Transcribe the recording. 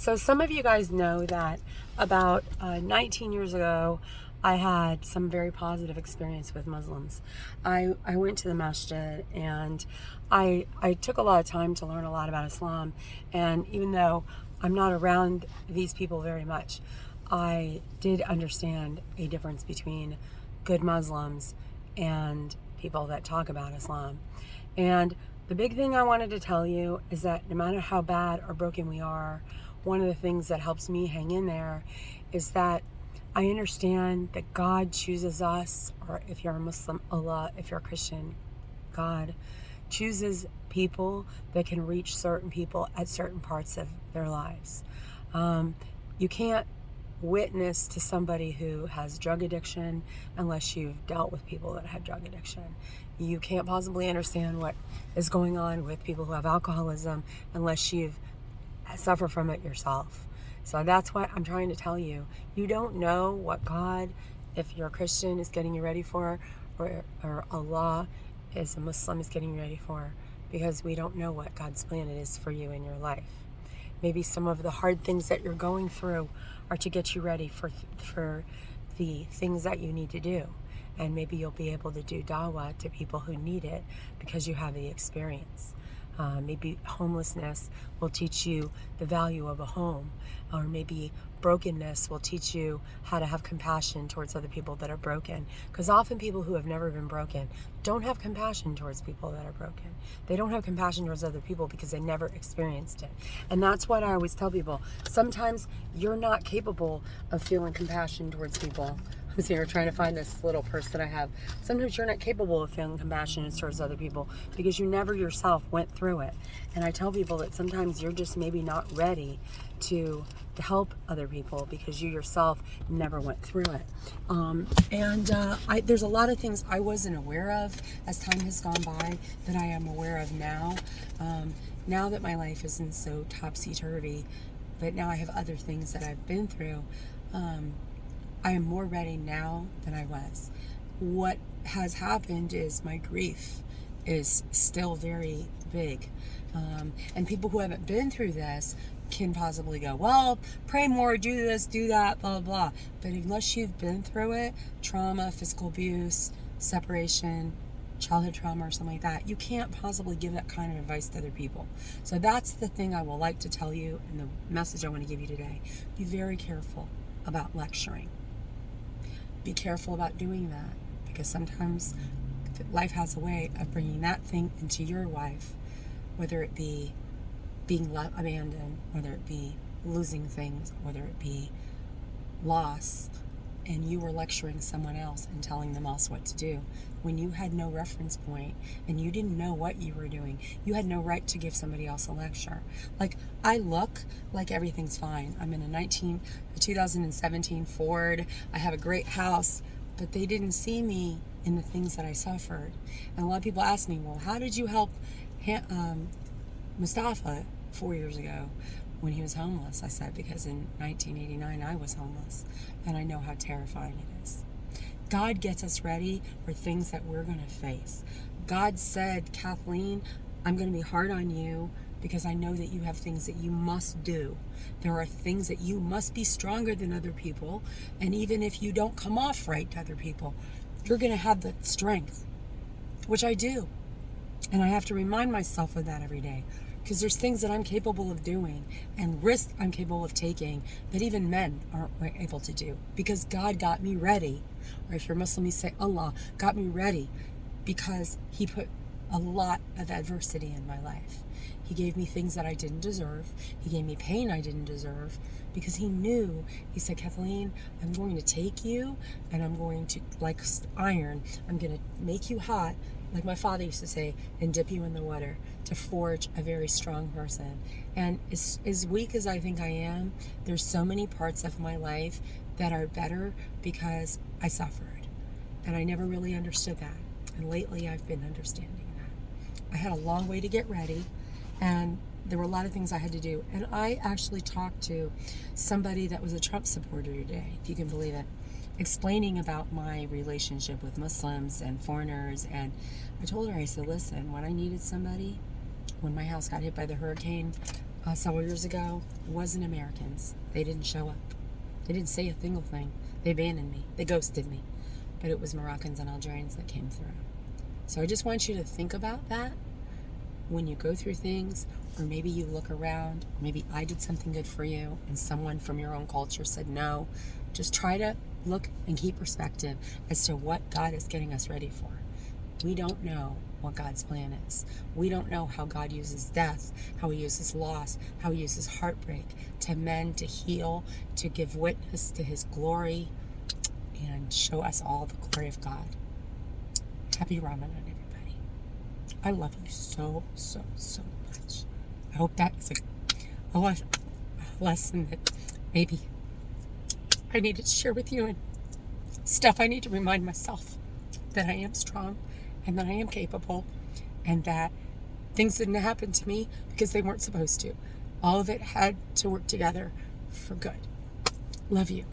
So some of you guys know that about 19 years ago, I had some very positive experience with Muslims. I went to the masjid and I took a lot of time to learn a lot about Islam. And even though I'm not around these people very much, I did understand a difference between good Muslims and people that talk about Islam. And the big thing I wanted to tell you is that no matter how bad or broken we are, one of the things that helps me hang in there is that I understand that God chooses us, or if you're a Muslim, Allah, if you're a Christian, God chooses people that can reach certain people at certain parts of their lives. You can't witness to somebody who has drug addiction unless you've dealt with people that have drug addiction. You can't possibly understand what is going on with people who have alcoholism unless you've suffered from it yourself. So that's what I'm trying to tell you. You don't know what God, if you're a Christian, is getting you ready for, or Allah as a Muslim is getting you ready for, because we don't know what God's plan is for you in your life. Maybe some of the hard things that you're going through are to get you ready for the things that you need to do. And maybe you'll be able to do dawah to people who need it because you have the experience. Maybe homelessness will teach you the value of a home, or maybe brokenness will teach you how to have compassion towards other people that are broken. Because often people who have never been broken don't have compassion towards people that are broken. They don't have compassion towards other people because they never experienced it. And that's what I always tell people. Sometimes you're not capable of feeling compassion towards people. I'm sitting here trying to find this little purse that I have. Sometimes you're not capable of feeling compassion towards other people because you never yourself went through it. And I tell people that sometimes you're just maybe not ready to help other people because you yourself never went through it. There's a lot of things I wasn't aware of as time has gone by that I am aware of now. Now that my life isn't so topsy-turvy, but now I have other things that I've been through. I am more ready now than I was. What has happened is my grief is still very big. And people who haven't been through this can possibly go, well, pray more, do this, do that, blah, blah, blah. But unless you've been through it, trauma, physical abuse, separation, childhood trauma or something like that, you can't possibly give that kind of advice to other people. So that's the thing I will like to tell you, and the message I want to give you today. Be very careful about lecturing. Be careful about doing that, because sometimes life has a way of bringing that thing into your life, whether it be being abandoned, whether it be losing things, whether it be loss, and you were lecturing someone else and telling them else what to do when you had no reference point and you didn't know what you were doing. You had no right to give somebody else a lecture. Like, I look like everything's fine. I'm in a 2017 Ford. I have a great house, but they didn't see me in the things that I suffered. And a lot of people ask me, well, how did you help Mustafa 4 years ago when he was homeless? I said, because in 1989 I was homeless, and I know how terrifying it is. God gets us ready for things that we're going to face. God said, Kathleen, I'm going to be hard on you because I know that you have things that you must do. There are things that you must be stronger than other people, and even if you don't come off right to other people, you're going to have the strength, which I do. And I have to remind myself of that every day, because there's things that I'm capable of doing and risks I'm capable of taking that even men aren't able to do, because God got me ready. Or if you're Muslim, you say Allah got me ready because He put a lot of adversity in my life. He gave me things that I didn't deserve. He gave me pain I didn't deserve, because He knew. He said, Kathleen, I'm going to take you and I'm going to, like iron, I'm going to make you hot, like my father used to say, and dip you in the water to forge a very strong person. And as weak as I think I am, there's so many parts of my life that are better because I suffered. And I never really understood that. And lately I've been understanding that. I had a long way to get ready, and there were a lot of things I had to do. And I actually talked to somebody that was a Trump supporter today, if you can believe it, explaining about my relationship with Muslims and foreigners. And I told her, I said, listen, when I needed somebody, when my house got hit by the hurricane, several years ago wasn't Americans. They didn't show up. They didn't say a single thing. They abandoned me. They ghosted me. But it was Moroccans and Algerians that came through. So I just want you to think about that when you go through things, or maybe you look around, maybe I did something good for you and someone from your own culture said no. Just try to look and keep perspective as to what God is getting us ready for. We don't know what God's plan is. We don't know how God uses death, how he uses loss, how he uses heartbreak to mend, to heal, to give witness to his glory, and show us all the glory of God. Happy Ramadan, everybody. I love you so, so, so much. I hope that is a lesson that maybe I needed to share with you, and stuff I need to remind myself that I am strong and that I am capable, and that things didn't happen to me because they weren't supposed to. All of it had to work together for good. Love you.